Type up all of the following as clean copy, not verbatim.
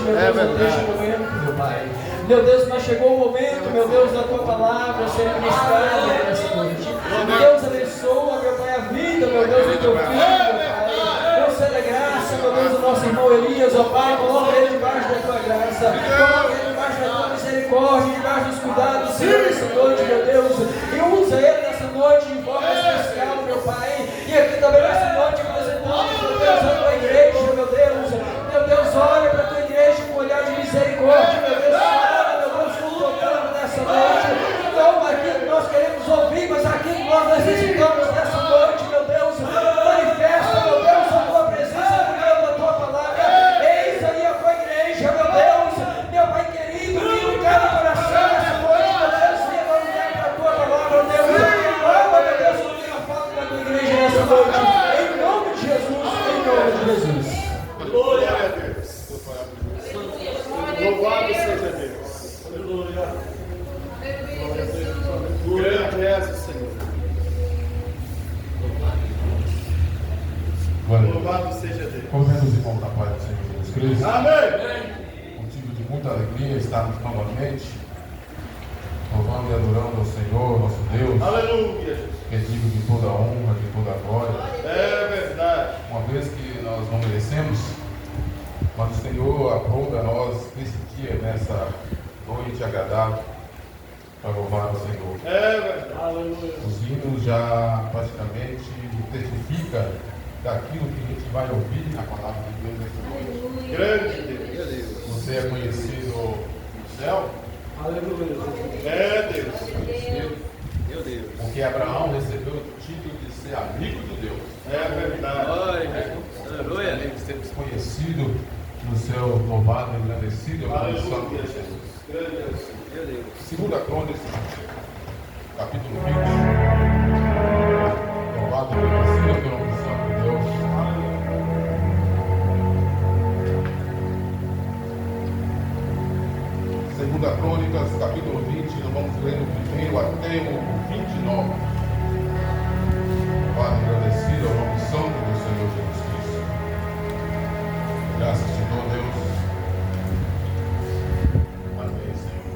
meu Deus, neste momento, meu Pai. Meu Deus, mas chegou o momento, meu Deus, da Tua palavra ser ministrada nesta noite. Deus abençoa, meu Pai, a vida, meu Deus, do Teu filho, meu Pai. Conceda graça, meu Deus, do nosso irmão Elias, ó Pai, coloca ele debaixo da Tua graça, coloca ele debaixo da Tua misericórdia, debaixo dos cuidados, Senhor, nessa noite, meu Deus, e usa ele nessa noite de forma especial, meu Pai, e aqui também nessa noite, apresentamos, meu Deus, a Tua igreja, meu Deus, olha para a Tua igreja com um olhar de misericórdia, meu Deus, fala, meu Deus, tocando nessa noite, não aquilo que nós queremos ouvir, mas aquilo que nós necessitamos nessa noite, meu Deus, manifesta, meu Deus, a Tua presença por meio da Tua palavra, eis aí a Tua igreja, meu Deus, meu Pai querido, que cada coração nessa noite, meu Deus, venha olhar para a Tua palavra, meu Deus, ama, meu Deus, o que a falta da Tua igreja nessa noite, em nome de Jesus, em nome de Jesus. Glória a Deus. Louvado seja Deus. Aleluia. Grande és o Senhor. Louvado seja Deus. Convendo os irmãos da paz do Senhor Jesus Cristo. Amém. Motivo de muita alegria estarmos novamente louvando e adorando ao Senhor, nosso Deus. Aleluia. Que é digno de toda a honra, de toda a glória. É verdade. Uma vez que nós não merecemos, mas o Senhor aprova a nós nesse dia, nessa noite agradável, para louvar o Senhor. É verdade. Aleluia. Os hinos já praticamente testificam daquilo que a gente vai ouvir na palavra de Deus nessa noite. Grande Deus. Você é conhecido no céu? Aleluia. É Deus. Meu Deus. Porque Abraão recebeu o título de ser amigo de Deus. É verdade. Aleluia. Além de ser desconhecido no céu, louvado e engrandecido, Aleluia, Jesus. Jesus. Grande Deus. Meu Deus. Segunda Crônicas, capítulo 20. Louvado e engrandecido pelo nome do Santo de Deus. Segunda Crônicas, capítulo 20, nós vamos ler do primeiro até o 29. Louvado e agradecido ao nome santo do Senhor Jesus Cristo. Graças te dou, Deus. Amém, Senhor.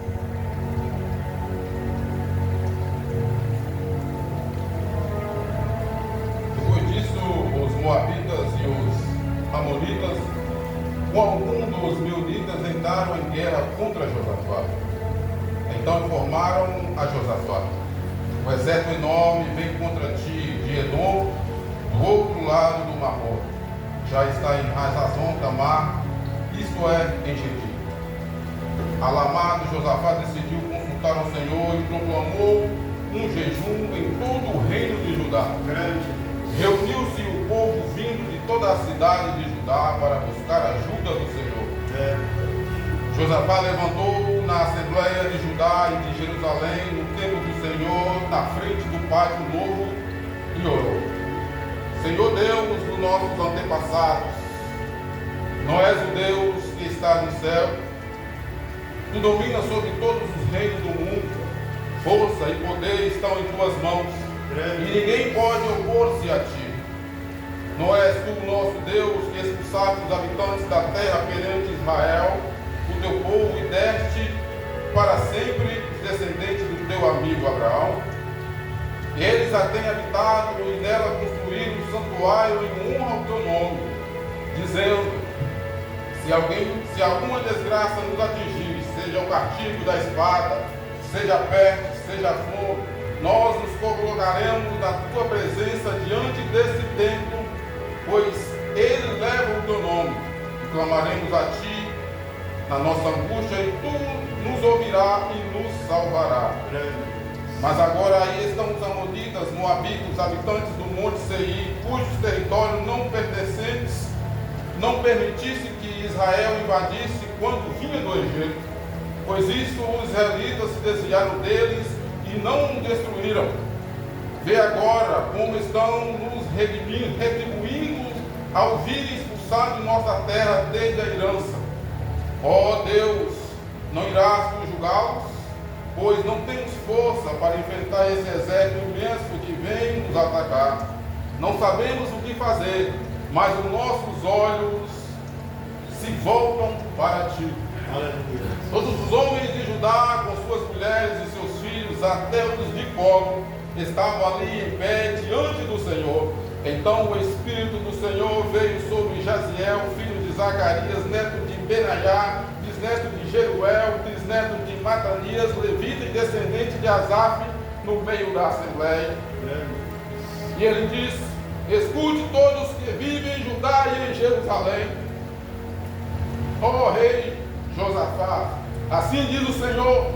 Depois disso, os Moabitas e os Amonitas, com algum dos Meunitas, entraram em guerra contra Josafá. Então informaram a Josafá: o exército enorme vem contra ti de Edom, do outro lado do Mar Morto. Já está em Hazazon Tamar, isto é, em Gedi. Alarmado, Josafá decidiu consultar o Senhor e proclamou um jejum em todo o reino de Judá. Reuniu-se o povo vindo de toda a cidade de Judá para buscar a ajuda do Senhor. Josafá levantou na Assembleia de Judá e de Jerusalém, no templo do Senhor, na frente do pátio novo, e orou: Senhor Deus dos nossos antepassados, não és o Deus que está no céu? Tu dominas sobre todos os reinos do mundo, força e poder estão em tuas mãos, e ninguém pode opor-se a ti. Não és tu o nosso Deus que expulsaste os habitantes da terra perante Israel, o teu povo, e deste para sempre os descendentes do teu amigo Abraão? Eles a têm habitado e nela construíram um santuário em honra ao teu nome, dizendo: se alguma desgraça nos atingir, seja o castigo da espada, seja a peste, seja a fome, nós nos colocaremos na tua presença diante desse templo, pois ele leva o teu nome, e clamaremos a ti na nossa angústia, e tu nos ouvirá e nos salvará. Mas agora aí estão os Amonitas, Moabitas, os habitantes do Monte Seir, cujos territórios não permitisse que Israel invadisse quando vinha do Egito, pois isso os israelitas se desviaram deles e não os destruíram. Vê agora como estão nos retribuindo ao virem expulsar de nossa terra desde a herança. Ó Deus, não irás tu julgá-los? Pois não temos força para enfrentar esse exército imenso que vem nos atacar. Não sabemos o que fazer, mas os nossos olhos se voltam para ti. Aleluia. Todos os homens de Judá, com suas mulheres e seus filhos, até os de colo, estavam ali em pé diante do Senhor. Então o Espírito do Senhor veio sobre Jaziel, filho de Zacarias, neto de Benaiá, bisneto de Jeruel, bisneto de Matanias, levita e descendente de Asaf, no meio da assembleia. E ele diz: escute todos que vivem em Judá e em Jerusalém, ó rei Josafá, assim diz o Senhor: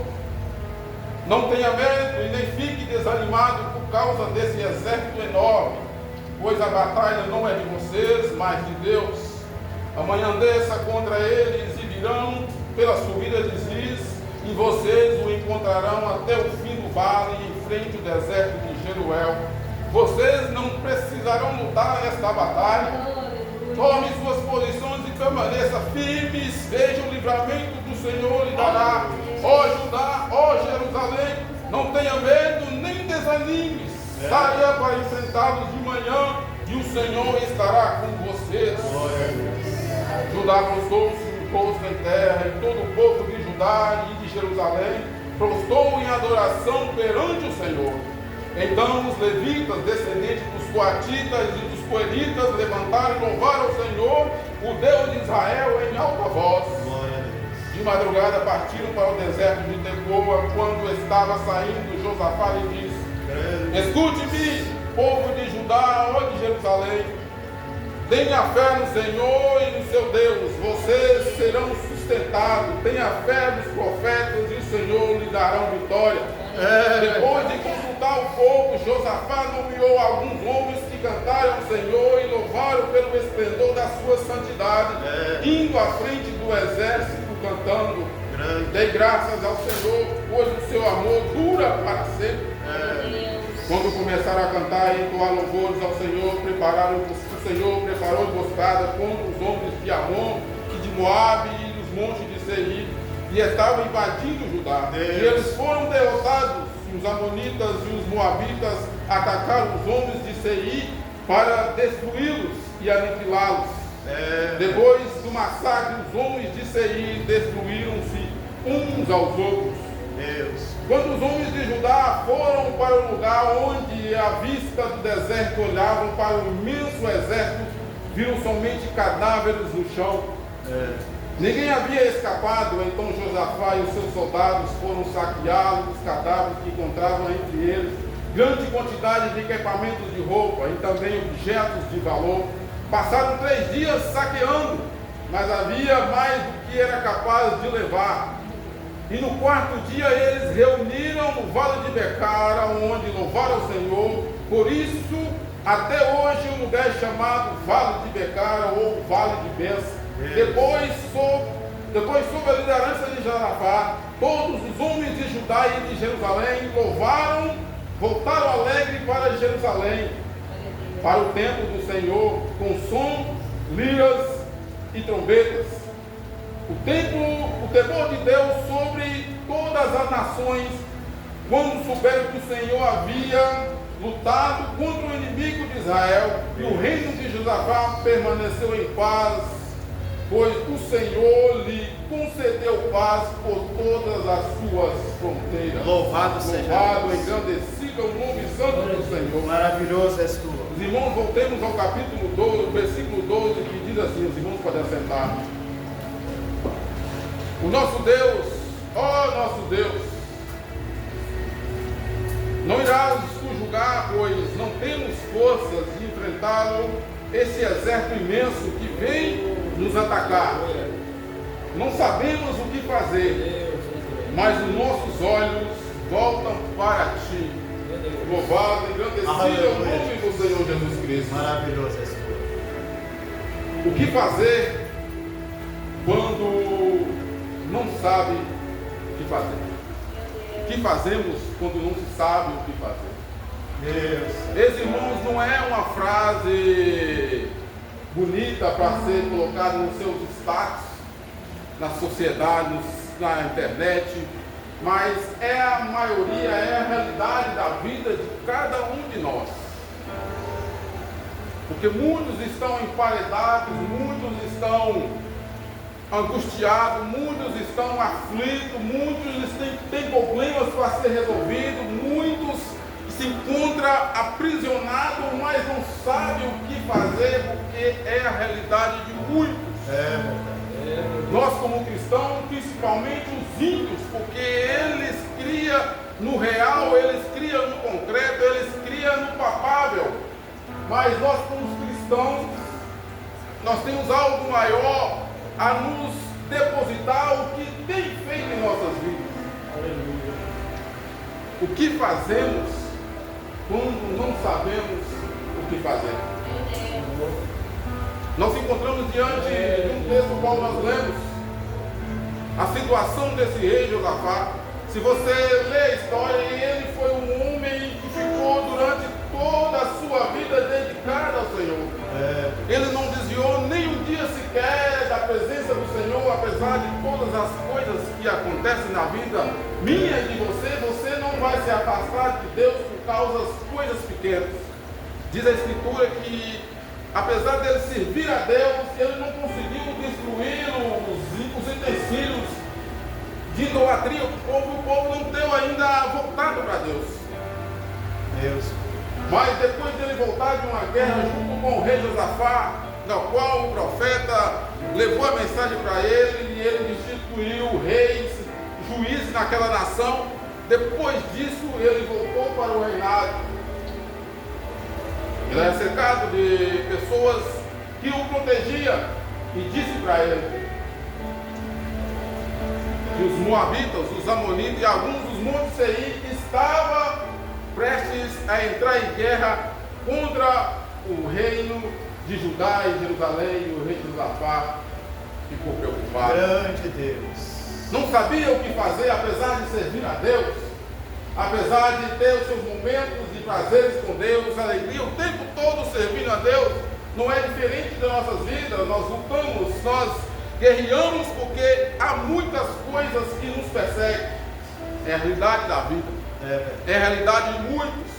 não tenha medo e nem fique desanimado por causa desse exército enorme, pois a batalha não é de vocês, mas de Deus. Amanhã desça contra eles e virão pela subida de Ziz, e vocês o encontrarão até o fim do vale, em frente ao deserto de Jeruel. Vocês não precisarão lutar esta batalha. Tome suas posições e permaneça firmes. Veja o livramento do Senhor lhe dará. Ó Judá, ó Jerusalém, não tenha medo nem desanimes. Saia para enfrentá-los de manhã e o Senhor estará com vocês. Judá prostrou-se o rosto em terra, e todo o povo de Judá e de Jerusalém prostrou em adoração perante o Senhor. Então os levitas, descendentes dos coatitas e dos coelitas, levantaram e louvaram o Senhor, o Deus de Israel, em alta voz. De madrugada partiram para o deserto de Tecoa. Quando estava saindo, Josafá lhe disse: escute-me, povo de Judá, ó de Jerusalém, tenha fé no Senhor e no seu Deus, vocês serão sustentados. Tenha fé nos profetas e o Senhor lhe dará vitória. Depois de consultar o povo, Josafá nomeou alguns homens que cantaram ao Senhor e louvaram pelo esplendor da sua santidade, indo à frente do exército cantando: dei graças ao Senhor, pois o seu amor dura para sempre. Quando começaram a cantar e entoar louvores ao Senhor, o Senhor preparou emboscada contra os homens de Amon, e de Moabe e dos montes de Seir, e estavam invadindo Judá. E eles foram derrotados. Os amonitas e os moabitas atacaram os homens de Seir para destruí-los e aniquilá-los. Depois do massacre, os homens de Seir destruíram-se uns aos outros. Quando os homens de Judá foram para o lugar onde à vista do deserto olhavam para o imenso exército, viram somente cadáveres no chão. Ninguém havia escapado. Então Josafá e os seus soldados foram saqueá-los dos cadáveres que encontravam entre eles, grande quantidade de equipamentos de roupa e também objetos de valor. Passaram 3 dias saqueando, mas havia mais do que era capaz de levar. E no 4º dia eles reuniram no vale de Becara, onde louvaram o Senhor. Por isso, até hoje o lugar é chamado Vale de Becara ou Vale de Bênção. Depois, sob a liderança de Josafá, todos os homens de Judá e de Jerusalém louvaram, voltaram alegre para Jerusalém, para o templo do Senhor, com som, liras e trombetas. O temor de Deus sobre todas as nações, quando souberam que o Senhor havia lutado contra o inimigo de Israel, e o reino de Josafá permaneceu em paz, pois o Senhor lhe concedeu paz por todas as suas fronteiras. Louvado seja Deus. Engrandecido o nome santo do Senhor. Maravilhoso és tu. Os irmãos, voltemos ao capítulo 12, versículo 12, que diz assim: os irmãos podem sentar. O nosso Deus, ó nosso Deus, não irá nos subjugar, pois não temos forças de enfrentá-lo, esse exército imenso que vem nos atacar. Não sabemos o que fazer, mas os nossos olhos voltam para ti. Louvado e engrandecido é o nome do Senhor Jesus Cristo. Maravilhoso és tu. O que fazer quando não sabe o que fazer? O que fazemos quando não se sabe o que fazer? Esse, irmãos, não é uma frase bonita para ser colocada nos seus status, na sociedade, na internet, mas é a maioria, é a realidade da vida de cada um de nós. Porque muitos estão emparedados, muitos estão angustiados, muitos estão aflitos, muitos têm problemas para ser resolvidos, muitos se encontram aprisionados, mas não sabem o que fazer, porque é a realidade de muitos. Nós como cristãos, principalmente os índios, porque eles criam no real, eles criam no concreto, eles criam no palpável. Mas nós como cristãos, nós temos algo maior a nos depositar o que tem feito em nossas vidas. Aleluia. O que fazemos quando não sabemos o que fazer? Nós encontramos diante de um texto qual nós lemos a situação desse rei Josafá. Se você lê a história, ele foi um homem que ficou durante toda a sua vida dedicado ao Senhor. Ele não desviou nem um dia sequer da presença do Senhor, apesar de todas as coisas que acontecem na vida minha e de você. Você não vai se afastar de Deus por causa das coisas pequenas. Diz a Escritura que, apesar dele servir a Deus, ele não conseguiu destruir os utensílios de idolatria. O povo não deu ainda voltado para Deus. Mas depois de ele voltar de uma guerra junto com o rei Josafá, na qual o profeta levou a mensagem para ele, e ele instituiu reis, juízes naquela nação. Depois disso, ele voltou para o reinado. Ele era cercado de pessoas que o protegiam, e disse para ele que os moabitas, os amonitas e alguns dos montes Seir estavam prestes a entrar em guerra contra o reino de Judá e Jerusalém, e o rei Josafá ficou preocupado. Grande Deus. Não sabia o que fazer, apesar de servir a Deus, apesar de ter os seus momentos de prazeres com Deus, alegria, o tempo todo servindo a Deus. Não é diferente das nossas vidas. Nós lutamos, nós guerreamos, porque há muitas coisas que nos perseguem. É a realidade da vida. É a realidade de muitos,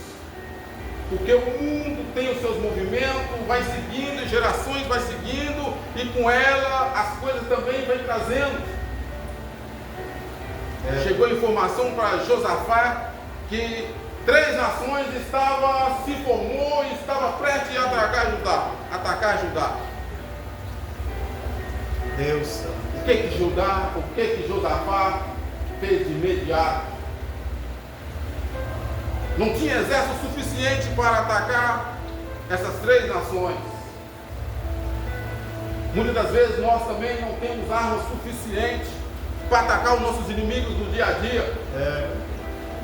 porque o mundo tem os seus movimentos, vai seguindo, gerações vai seguindo, e com ela as coisas também vêm trazendo. Chegou informação para Josafá que 3 nações se formou e estava prestes a atacar Judá. Deus. O que Josafá fez de imediato? Não tinha exército suficiente para atacar essas 3 nações. Muitas das vezes nós também não temos armas suficientes para atacar os nossos inimigos do dia a dia.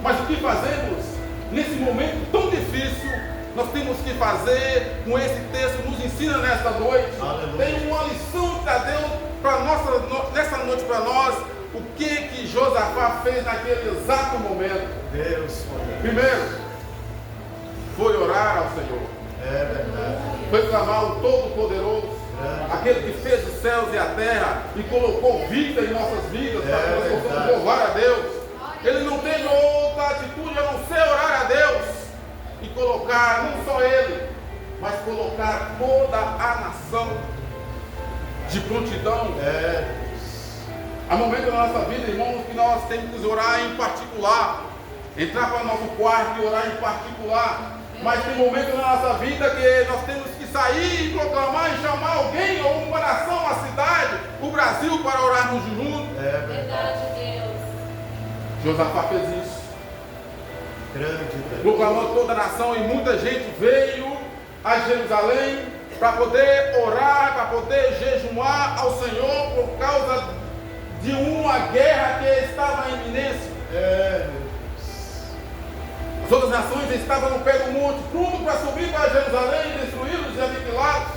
Mas o que fazemos nesse momento tão difícil? Nós temos que fazer com esse texto, nos ensina nesta noite. Aleluia. Tem uma lição para Deus nessa noite para nós. O que Josafá fez naquele exato momento? Deus. Primeiro, foi orar ao Senhor. É verdade. Foi clamar o Todo-Poderoso, aquele que fez os céus e a terra e colocou vida em nossas vidas, para que nós possamos louvar a Deus. Ele não teve outra atitude a não ser orar a Deus e colocar não só ele, mas colocar toda a nação de prontidão. Há momentos na nossa vida, irmãos, que nós temos que orar em particular, entrar para o nosso quarto e orar em particular. Mas tem momentos na nossa vida que nós temos que sair e proclamar e chamar alguém ou uma nação, uma cidade, o Brasil, para orarmos juntos. É verdade, Deus. Josafá fez isso. Grande Deus. Proclamou toda a nação, e muita gente veio a Jerusalém para poder orar, para poder jejuar ao Senhor por causa de uma guerra que estava em iminência. As outras nações estavam no pé do monte, pronto para subir para Jerusalém e destruí-los e aniquilados.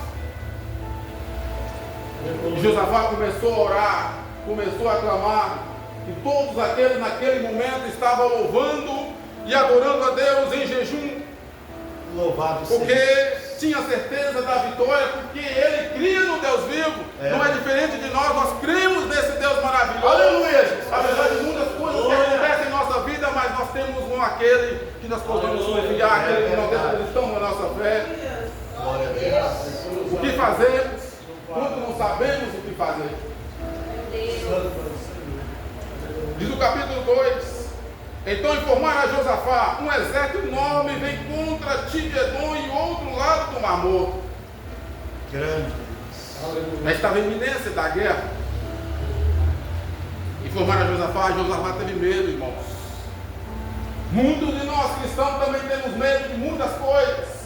E Josafá começou a orar, começou a clamar, e todos aqueles naquele momento estavam louvando e adorando a Deus em jejum. Louvado seja. Porque tinha certeza da vitória, porque ele cria no Deus vivo. Não é diferente de nós cremos nesse Deus maravilhoso. Aleluia, Jesus. Apesar de muitas coisas que acontecem em nossa vida, mas nós temos aquele que nós podemos confiar, aquele que nós depositamos a nossa fé. Glória a Deus. O que fazemos quando não sabemos o que fazer? capítulo 2. Então informaram a Josafá: um exército enorme vem contra Tidedom e outro lado do Mar Morto. Grande. Já estava em iminência da guerra. Informaram a Josafá teve medo, irmãos. Muitos de nós cristãos também temos medo de muitas coisas.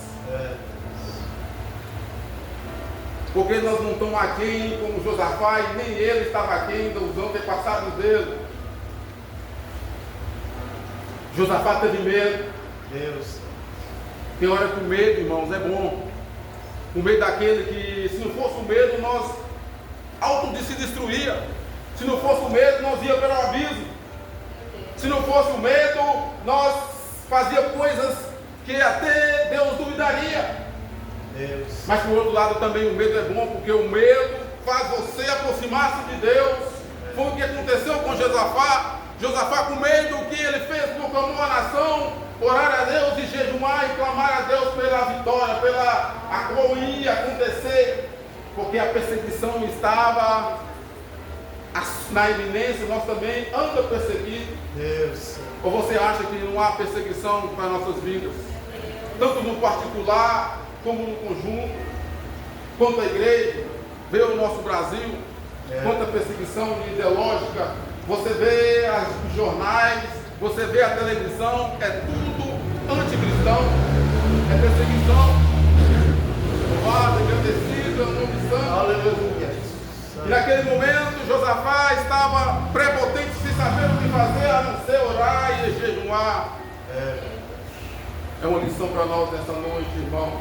Porque nós não estamos aqui como Josafá e nem ele estava aqui dos antepassados dele. Josafá teve medo. Deus. Tem hora que o medo, irmãos, é bom. O medo daquele que, se não fosse o medo, nós auto de se destruía. Se não fosse o medo, nós ia pelo abismo. Se não fosse o medo, nós fazíamos coisas que até Deus duvidaria. Deus. Mas por outro lado também o medo é bom, porque o medo faz você aproximar-se de Deus. Foi o que aconteceu com Josafá. Josafá, com medo, o que ele fez? Proclamou a nação, orar a Deus e jejuar e clamar a Deus pela vitória, pela a qual ia acontecer, porque a perseguição estava na iminência. Nós também andamos perseguidos. Deus. Ou você acha que não há perseguição para nossas vidas? Tanto no particular, como no conjunto, quanto a igreja, vê o nosso Brasil, quanta perseguição ideológica. Você vê os jornais, você vê a televisão, é tudo anticristão, é perseguição. Louvado, agradecido, é o nome santo. Aleluia. E naquele momento Josafá estava prepotente, sem saber o que fazer, a não ser orar e jejuar. É uma lição para nós nessa noite, irmão.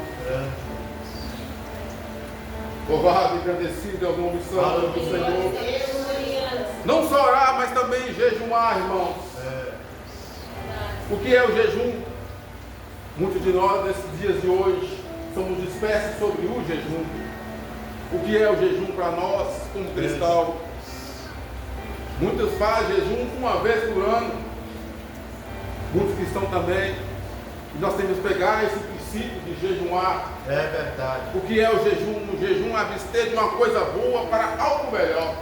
Louvado e agradecido é o nome santo do Senhor. Não só orar, mas também jejuar, irmãos. O que é o jejum? Muitos de nós, nesses dias de hoje, somos dispersos sobre o jejum. O que é o jejum para nós, como cristãos? Muitos fazem jejum uma vez por ano. Muitos cristãos também. E nós temos que pegar esse princípio de jejuar. É verdade. O que é o jejum? O jejum é abster de uma coisa boa para algo melhor.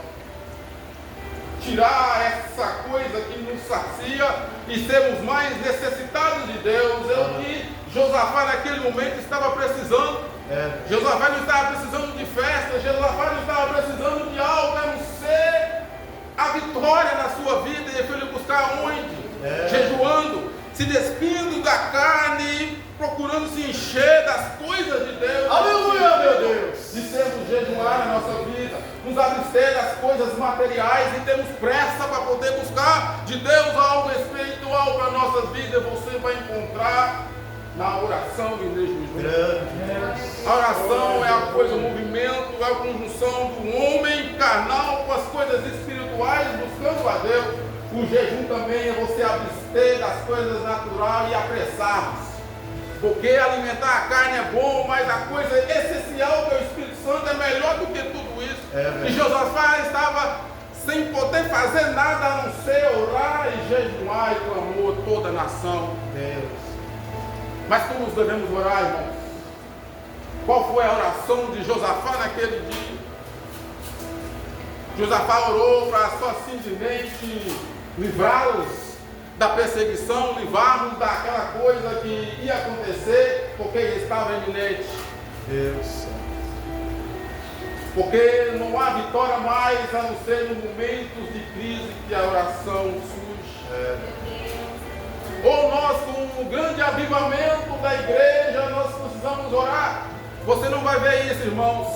Tirar essa coisa que nos sacia e sermos mais necessitados de Deus. É o que Josafá naquele momento estava precisando. Josafá não estava precisando de festa, Josafá não estava precisando de algo, a não ser a vitória na sua vida. E ele foi buscar onde? Jejuando, se despindo da carne, procurando se encher das coisas de Deus. Aleluia, meu Deus! De sermos jejuar na nossa vida, nos abster das coisas materiais e temos pressa para poder buscar de Deus algo espiritual para a nossa vida. Você vai encontrar na oração e mesmo. A oração é a coisa, o movimento, é a conjunção do homem carnal com as coisas espirituais, buscando a Deus. O jejum também é você abster das coisas naturais e apressar-se. Porque alimentar a carne é bom, mas a coisa essencial que é o Espírito Santo é melhor do que tudo isso. E Josafá estava sem poder fazer nada a não ser orar e jejuar e clamou toda a nação. Mas como devemos orar, irmãos? Qual foi a oração de Josafá naquele dia? Josafá orou para só simplesmente livrá-los da perseguição, livrá-los daquela coisa que ia acontecer, porque estava iminente. Porque não há vitória mais a não ser nos momentos de crise que a oração surge. Ou nós, com um grande avivamento da igreja, nós precisamos orar. Você não vai ver isso, irmãos,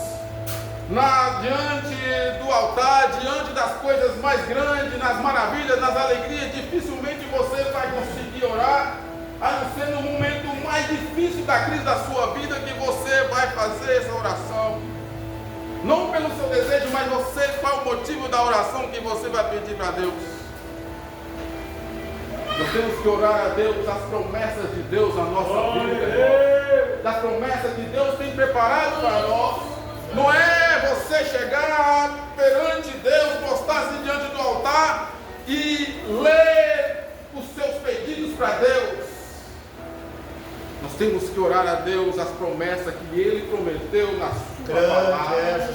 diante do altar, diante das coisas mais grandes, nas maravilhas, nas alegrias. Dificilmente você vai conseguir orar, a não ser no momento mais difícil da crise da sua vida que você vai fazer essa oração. Não pelo seu desejo, mas você, qual o motivo da oração que você vai pedir para Deus? Nós temos que orar a Deus as promessas de Deus na nossa vida, irmão. Das promessas que Deus tem preparado para nós. Não é você chegar perante Deus, postar-se diante do altar e ler os seus pedidos para Deus. Nós temos que orar a Deus as promessas que Ele prometeu na sua palavra.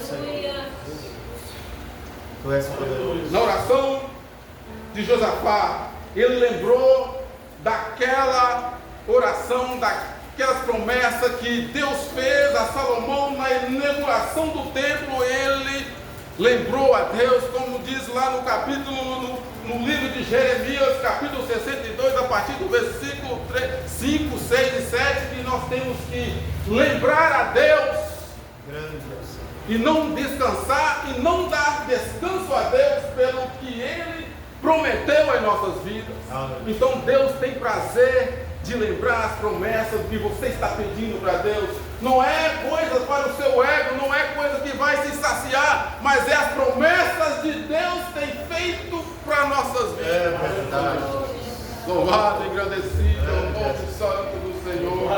Tu és poderoso. Na oração, de Josafá, ele lembrou daquela oração, daquelas promessas que Deus fez a Salomão na inauguração do templo. Ele lembrou a Deus, como diz lá no capítulo, no livro de Jeremias, capítulo 62, a partir do versículo 5, 6 e 7, que nós temos que lembrar a Deus e não descansar e não dar descanso a Deus pelo que Ele prometeu em nossas vidas. Então Deus tem prazer de lembrar as promessas que você está pedindo para Deus. Não é coisa para o seu ego, não é coisa que vai se saciar, mas é as promessas de Deus que tem feito para nossas vidas. É verdade. Louvado e agradecido é o nome santo do Senhor.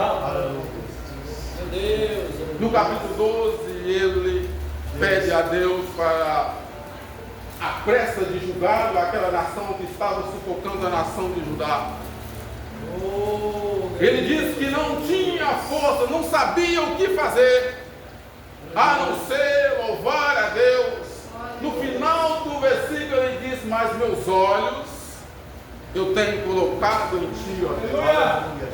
Meu Deus. No capítulo 12, ele pede a Deus para a pressa de julgar aquela nação que estava sufocando a nação de Judá. Ele disse que não tinha força, não sabia o que fazer, a não ser louvar a Deus. No final do versículo ele diz: mas meus olhos eu tenho colocado em ti, ó Deus.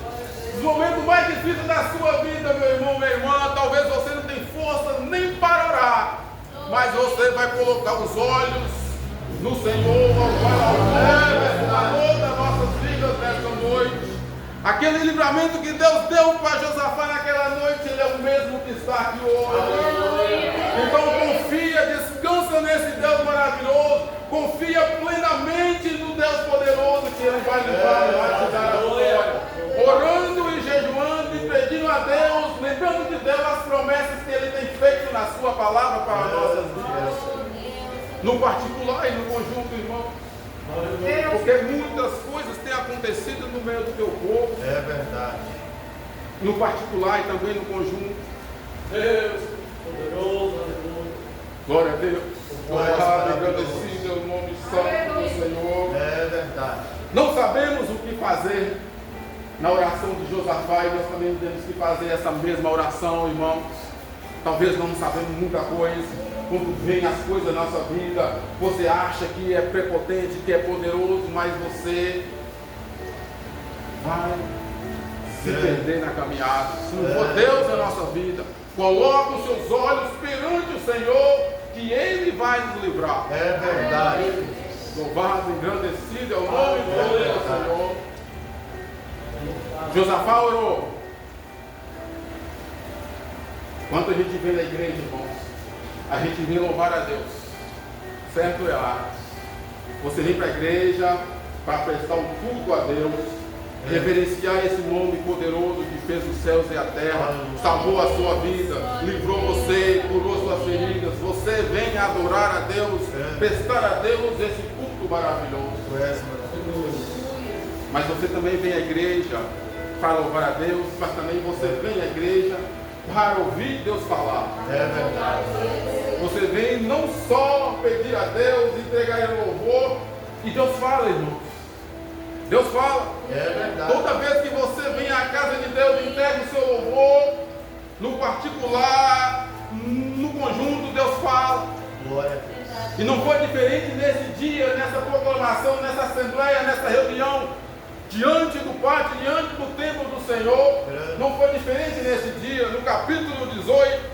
Nos momentos mais difíceis da sua vida, meu irmão, minha irmã, talvez você não tenha força nem para orar, mas você vai colocar os olhos no Senhor, ao valor das nossas vidas nesta noite. Aquele livramento que Deus deu para Josafá naquela noite, ele é o mesmo que está aqui hoje. Então confia, descansa nesse Deus maravilhoso, confia plenamente no Deus poderoso, que Ele vai levar e vai te dar a glória. Orando e jejuando e pedindo a Deus, lembrando de Deus as promessas que Ele tem feito na sua palavra para as nossas vidas. No particular e no conjunto, irmão. Porque muitas coisas têm acontecido no meio do teu povo. É verdade. No particular e também no conjunto. Deus, poderoso, aleluia. Glória a Deus. Glória a Louvado e Deus. agradecido é o nome santo do Senhor. É verdade. Não sabemos o que fazer na oração de Josafá, e nós também temos que fazer essa mesma oração, irmãos. Talvez não sabemos muita coisa. Quando vem as coisas na nossa vida, você acha que é prepotente, que é poderoso, mas você vai se perder na caminhada. Se não for Deus na nossa vida, coloca os seus olhos perante o Senhor, que Ele vai nos livrar. É verdade. Louvado e engrandecido é o nome do Senhor. Josafá orou. Quanto a gente vê na igreja, irmãos, a gente vem louvar a Deus, certo ou errado. Você vem para a igreja para prestar um culto a Deus, reverenciar esse nome poderoso que fez os céus e a terra, salvou a sua vida, livrou você, curou suas feridas. Você vem adorar a Deus, prestar a Deus esse culto maravilhoso. Mas você também vem à igreja para louvar a Deus, mas também você vem à igreja para ouvir Deus falar. É verdade. Você vem não só pedir a Deus, entregar Ele louvor, e Deus fala, irmãos. Deus fala. É verdade. Toda vez que você vem à casa de Deus, entrega o seu louvor, no particular, no conjunto, Deus fala. Glória a Deus. E não foi diferente nesse dia, nessa proclamação, nessa assembleia, nessa reunião, diante do pátio, diante do templo do Senhor. Não foi diferente nesse dia. No capítulo 18,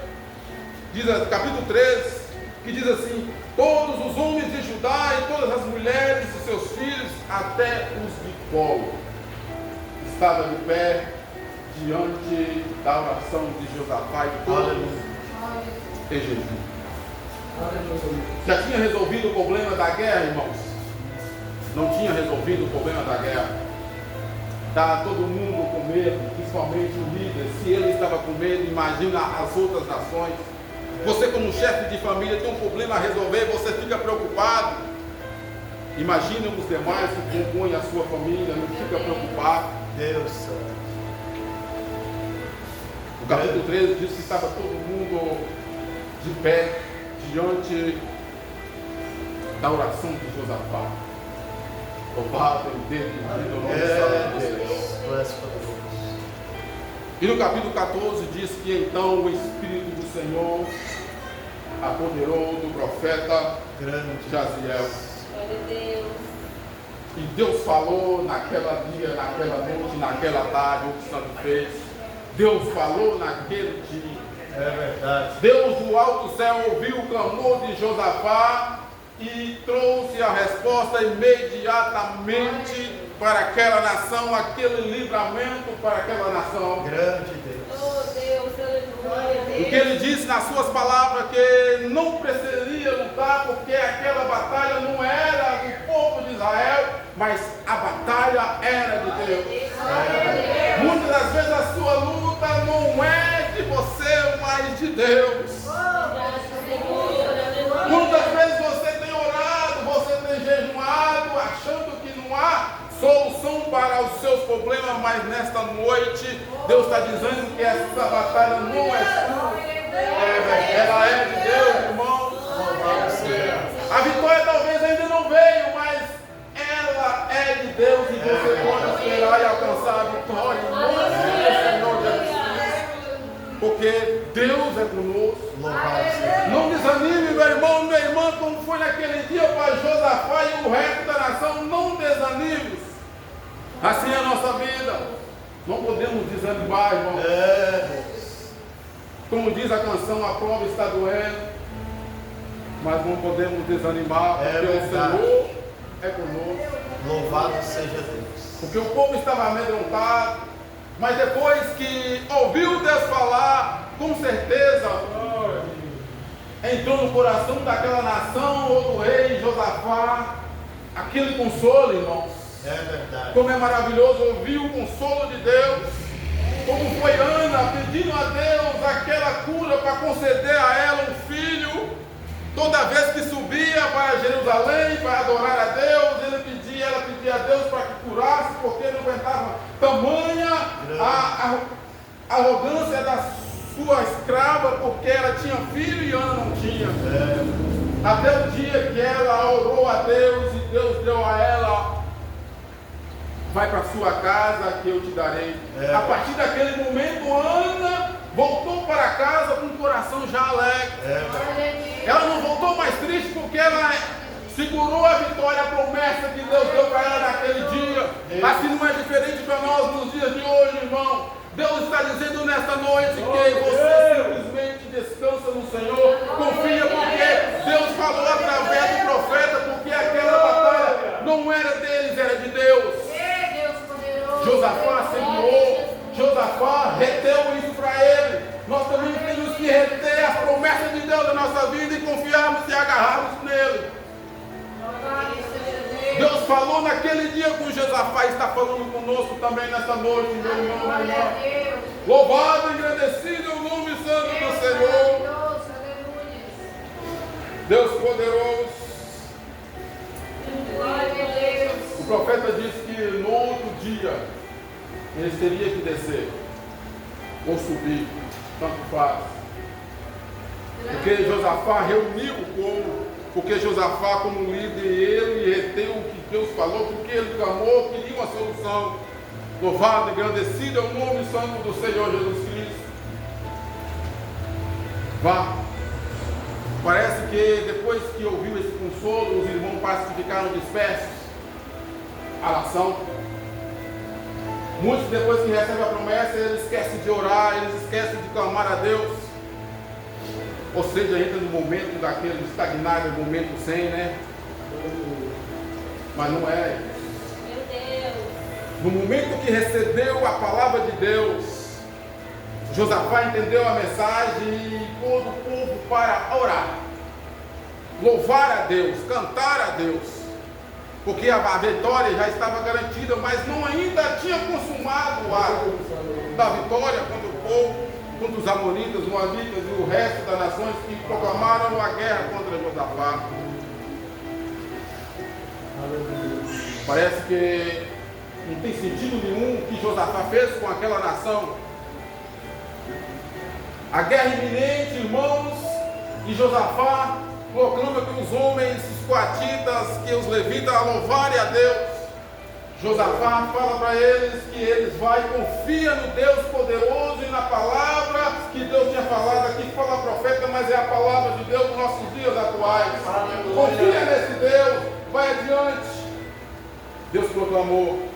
capítulo 13, que diz assim: todos os homens de Judá e todas as mulheres e seus filhos, até os de colo, estavam de pé diante da oração de Josafá e todos em jejum. Já tinha resolvido o problema da guerra, irmãos? Não tinha resolvido o problema da guerra. Está todo mundo com medo, principalmente o líder. Se ele estava com medo, imagina as outras nações. Você, como chefe de família, tem um problema a resolver, você fica preocupado. Imagina os demais que compõem a sua família, não fica preocupado. Deus Santo. O capítulo 13 diz que estava todo mundo de pé diante da oração de Josafá. Louvado em Deus, o nome santo do Senhor. E no capítulo 14 diz que então o Espírito do Senhor apoderou do profeta Jaziel. E Deus falou naquela dia, naquela noite, naquela tarde, o que o Santo fez. Deus falou naquele dia. É verdade. Deus do alto céu ouviu o clamor de Josafá e trouxe a resposta imediatamente para aquela nação, aquele livramento para aquela nação. Grande Deus. Oh Deus, aleluia. O que ele disse nas suas palavras, que não precisaria lutar, porque aquela batalha não era do povo de Israel, mas a batalha era de Deus. Muitas das vezes a sua luta não é de você, mas de Deus. Muitas vezes você tem orado, você tem jejuado, achando que não há solução para os seus problemas, mas nesta noite Deus está dizendo que essa batalha não é sua, ela é de Deus, irmão. A vitória talvez ainda não veio, mas ela é de Deus e você pode esperar e alcançar a vitória em nome do Senhor Jesus. Porque Deus é conosco. Não desanime, meu irmão, minha irmã, como foi naquele dia para Josafá e o resto da nação. Não desanime. Assim é a nossa vida. Não podemos desanimar, irmão. Como diz a canção, a prova está doendo. Mas não podemos desanimar, porque o Senhor é conosco. Louvado seja Deus. Porque o povo estava amedrontado. Mas depois que ouviu Deus falar, com certeza entrou no coração daquela nação ou do rei Josafá aquele consolo, irmãos. É verdade. Como é maravilhoso ouvir o consolo de Deus. Como foi Ana pedindo a Deus aquela cura para conceder a ela um filho. Toda vez que subia para Jerusalém para adorar a Deus, ela pedia a Deus para que curasse, porque não aguentava tamanha a arrogância da sua escrava, porque ela tinha filho e Ana não tinha. Até o dia que ela orou a Deus e Deus deu a ela: vai para sua casa que eu te darei. A partir daquele momento, Ana voltou para casa com o coração já alegre. Ela não voltou mais triste, porque ela segurou a vitória, a promessa que Deus deu para ela naquele dia. Assim não é diferente para nós nos dias de hoje, irmão. Deus está dizendo nesta noite que você simplesmente descansa no Senhor, confia, porque Deus falou através do profeta, porque aquela batalha não era deles, era de Deus. Josafá segurou, Josafá reteu isso para ele. Nós também temos que reter as promessas de Deus na nossa vida e confiarmos e agarrarmos nele. Deus falou naquele dia com Josafá e está falando conosco também nessa noite, meu irmão, minha irmã. Louvado e agradecido é o nome santo do Senhor. Deus poderoso. O profeta disse que no outro dia ele teria que descer ou subir, tanto faz. Porque Josafá reuniu o povo. Porque Josafá, como líder, ele reteu o que Deus falou, porque ele clamou, queria uma solução. Louvado e agradecido é o nome santo do Senhor Jesus Cristo. Vá. Parece que depois que ouviu esse consolo, os irmãos parece que ficaram dispersos à nação. Muitos, depois que recebem a promessa, eles esquecem de orar, eles esquecem de clamar a Deus. Ou seja, entra no momento daquele estagnado, no momento sem, né? Mas não é. Meu Deus. No momento que recebeu a palavra de Deus, Josafá entendeu a mensagem e pôs o povo para orar, louvar a Deus, cantar a Deus, porque a vitória já estava garantida, mas não ainda tinha consumado o ato da vitória contra o povo, contra os amonitas, os moabitas e o resto das nações que proclamaram a guerra contra Josafá. Parece que não tem sentido nenhum o que Josafá fez com aquela nação. A guerra iminente, irmãos, e Josafá proclama que os homens, os coatitas, que os levitas louvarem a Deus. Josafá fala para eles que eles vai e confia no Deus poderoso e na palavra que Deus tinha falado aqui, fala profeta, mas é a palavra de Deus nos nossos dias atuais. Confia nesse Deus, vai adiante. Deus proclamou: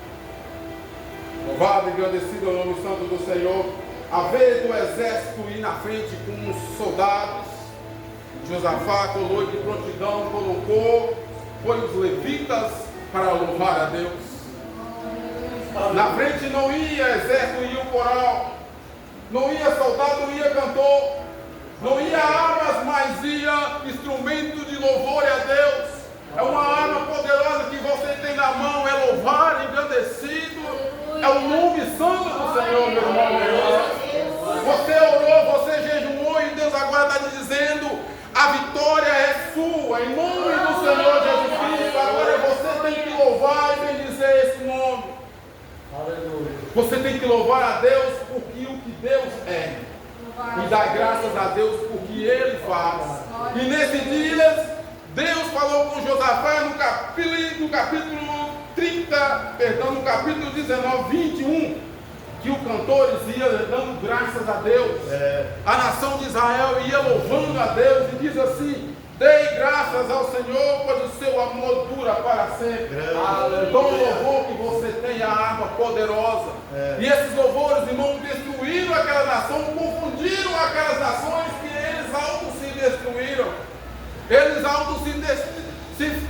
louvado e agradecido é o nome santo do Senhor. A vez do exército ir na frente com os soldados, Josafá colou de prontidão, foi os levitas para louvar a Deus. Na frente não ia exército, ia o coral, não ia soldado, não ia cantor, não ia armas, mas ia instrumento de louvor a Deus. É uma arma poderosa que você tem na mão, é louvar, engrandecido, é o nome santo do Senhor, meu irmão, meu irmão. Você orou, você jejuou e Deus agora está te dizendo: a vitória é sua, em nome do Senhor Jesus Cristo. Agora você tem que louvar e bendizer esse nome. Aleluia. Você tem que louvar a Deus por o que Deus é. E dar graças a Deus por o que Ele faz. E nesses dias, Deus falou com Josafá no capítulo 19, 21. Que o cantor ia dando graças a Deus. A nação de Israel ia louvando a Deus e diz assim: dei graças ao Senhor, pois o seu amor dura para sempre. Então o louvor que você tem é a arma poderosa. E esses louvores, irmãos, destruíram aquela nação, confundiram aquelas nações que eles autos se destruíram. Eles autos se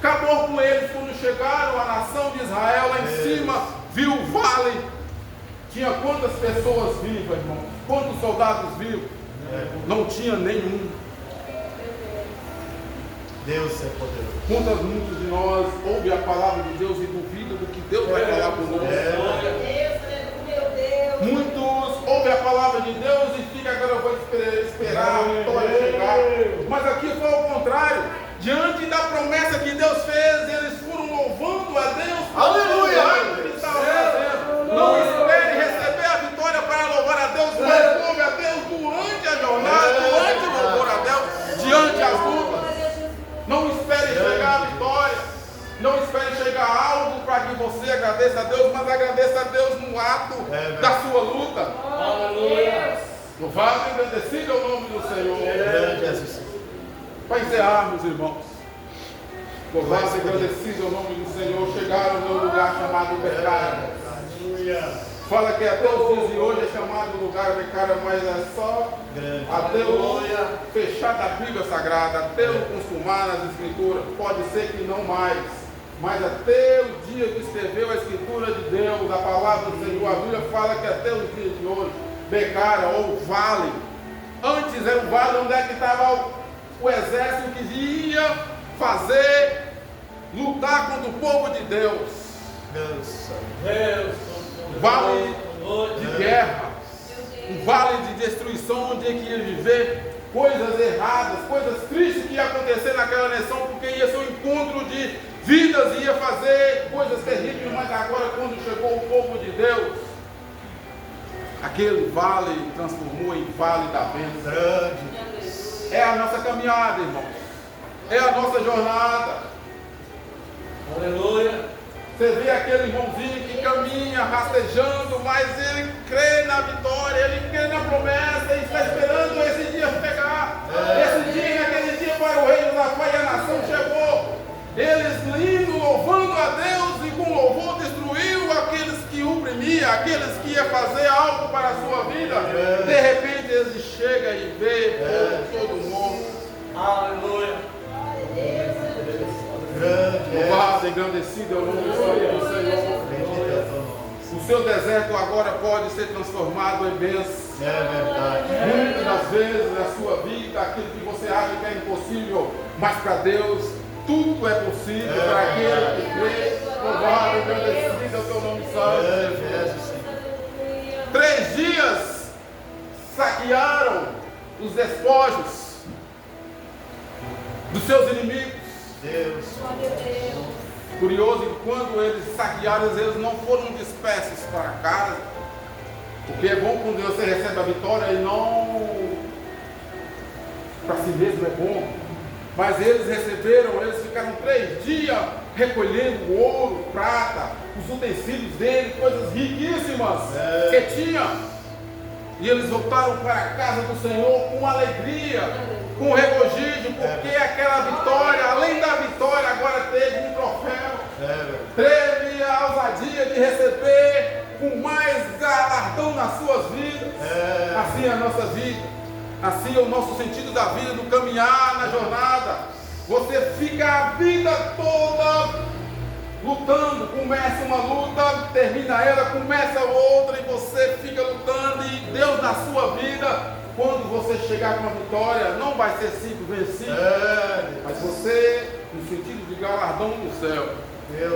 acabou com eles quando chegaram. A nação de Israel lá em cima viu o vale. Tinha quantas pessoas vivas, irmão? Quantos soldados vivos? Não tinha nenhum. Deus é poderoso. Muitos de nós ouvem a palavra de Deus e duvidam do que Deus vai falar conosco. Muitos ouvem a palavra de Deus e ficam: agora eu vou esperar a vitória chegar. Mas aqui foi ao contrário. Diante da promessa que Deus fez, eles foram louvando a Deus. Aleluia! Não espere receber a vitória para louvar a Deus, mas louve a Deus durante a jornada, durante o louvor a Deus, diante das lutas. Não espere chegar a vitória, não espere chegar algo para que você agradeça a Deus, mas agradeça a Deus no ato da sua luta. Aleluia. Louvado e agradecido é o nome do Senhor. Para encerrarmos, irmãos, louvado e agradecido é o nome do Senhor. Chegaram no lugar chamado Becária. Fala que até os dias de hoje é chamado lugar Becária, mas é só até o fechar da Bíblia Sagrada, até o consumar nas Escrituras. Pode ser que não mais, mas até o dia que escreveu a Escritura de Deus, a palavra do Senhor, a Bíblia fala que até os dias de hoje, Becária ou vale. Antes era o vale onde é que estava o exército que ia lutar contra o povo de Deus. Vale de guerra, um vale de destruição, onde é que ia viver coisas erradas, coisas tristes que ia acontecer naquela nação, porque ia ser um encontro de vidas, ia fazer coisas terríveis. Mas agora, quando chegou o povo de Deus, aquele vale transformou em vale da bênção. É a nossa caminhada, irmãos, é a nossa jornada. Aleluia. Você vê aquele irmãozinho que caminha rastejando, mas ele crê na vitória, ele crê na promessa e está esperando esse dia pegar. Esse dia, naquele dia, para o rei Josafá e a nação chegou. Eles lindo, louvando a Deus, e com louvor destruiu aqueles que oprimiam, aqueles que iam fazer algo para a sua vida. De repente eles chegam e vê todo mundo. Aleluia. Louvado e engrandecido é o nome do Senhor. O seu deserto agora pode ser transformado em bênção. Muitas das vezes na sua vida, aquilo que você acha que é impossível, mas para Deus tudo é possível. Para aquele que crê, louvado e engrandecido é o teu nome santo. 3 dias saquearam os despojos dos seus inimigos. Curioso que quando eles saquearam, eles não foram dispersos para casa, porque é bom quando você recebe a vitória e não para si mesmo é bom, mas eles receberam, eles ficaram 3 dias recolhendo ouro, prata, os utensílios dele, coisas riquíssimas que tinha. E eles voltaram para a casa do Senhor com alegria, com regozijo, porque aquela vitória, além da vitória, agora teve um troféu. 3 de receber com mais galardão nas suas vidas. Assim é a nossa vida, assim é o nosso sentido da vida, do caminhar na jornada. Você fica a vida toda lutando, começa uma luta, termina ela, começa outra e você fica lutando, e Deus na sua vida, quando você chegar com a vitória, não vai ser 5 vezes 5, mas você, no sentido de galardão do céu,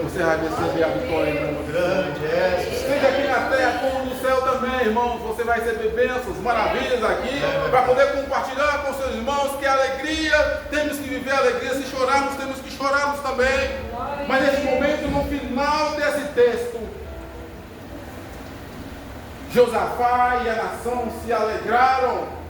você vai receber a vitória em nome de Deus. Seja aqui na terra como no céu também, irmãos. Você vai receber bênçãos, maravilhas aqui, para poder compartilhar com seus irmãos que a alegria, temos que viver a alegria. Se chorarmos, temos que chorarmos também. Mas nesse momento, no final desse texto, Josafá e a nação se alegraram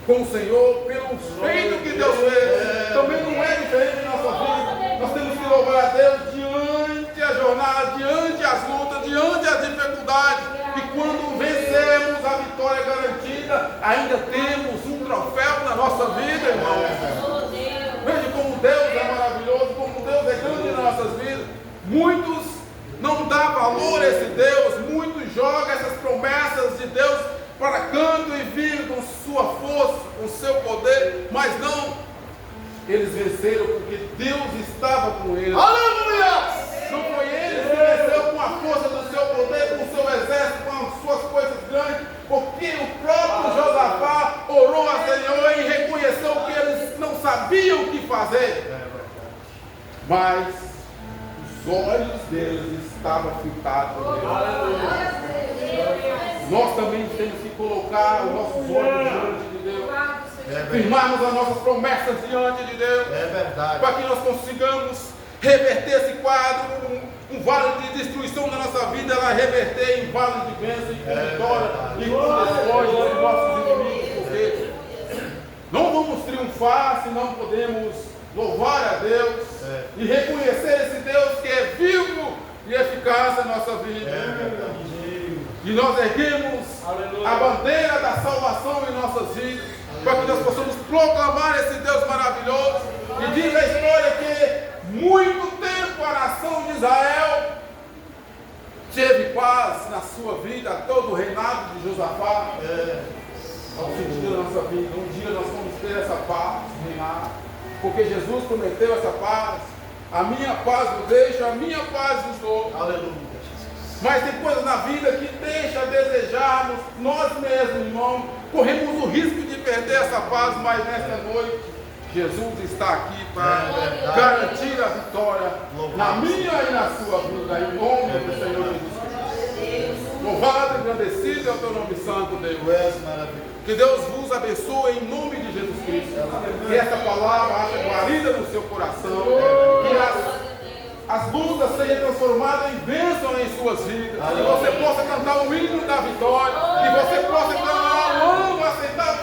com o Senhor pelo feito que Deus fez. Também não é diferente na nossa vida. Nós temos que louvar a Deus diante a jornada, diante as lutas, diante as dificuldades. E quando vencemos, a vitória garantida, ainda temos um troféu na nossa vida, irmão. Veja como Deus é maravilhoso, como Deus é grande nas nossas vidas. Muitos não dão valor a esse Deus, muitos jogam essas promessas de Deus para canto e vivem com sua força, com seu poder, mas não. Eles venceram porque Deus estava com eles. Aleluia! Não foi eles que venceram com a força do seu poder, com o seu exército, com as suas coisas grandes, porque o próprio Josafá orou ao Senhor e reconheceu que eles não sabiam o que fazer. Mas os olhos deles estavam fitados por Deus. Nós também temos que colocar os nossos olhos diante de Deus. Firmarmos as nossas promessas diante de Deus. Para que nós consigamos reverter esse quadro, um vale de destruição na nossa vida, ela reverter em vale de bênção e com vitória e com despojo dos nossos inimigos. Porque não vamos triunfar se não podemos louvar a Deus e reconhecer esse Deus que é vivo e eficaz na nossa vida. E nós erguemos a bandeira da salvação em nossas vidas, para que nós possamos proclamar esse Deus maravilhoso. E diz a história que muito tempo a nação de Israel teve paz na sua vida, todo o reinado de Josafá. Ao sentido da nossa vida, um dia nós vamos ter essa paz, reinar, porque Jesus prometeu essa paz. A minha paz vos deixo, a minha paz vos dou. Aleluia. Mas tem coisas na vida que deixa a desejarmos nós mesmos, irmão. Corremos o risco de perder essa paz, mas nesta noite Jesus está aqui para garantir a vitória na minha e na sua vida, em nome do Senhor Jesus Cristo. Louvado e agradecido é o teu nome santo, Deus. Que Deus vos abençoe em nome de Jesus Cristo. Que essa palavra haja guarida no seu coração. Que as lutas sejam transformadas em bênção em suas vidas. Que você possa cantar o hino da vitória. Que você possa cantar o amo aceitável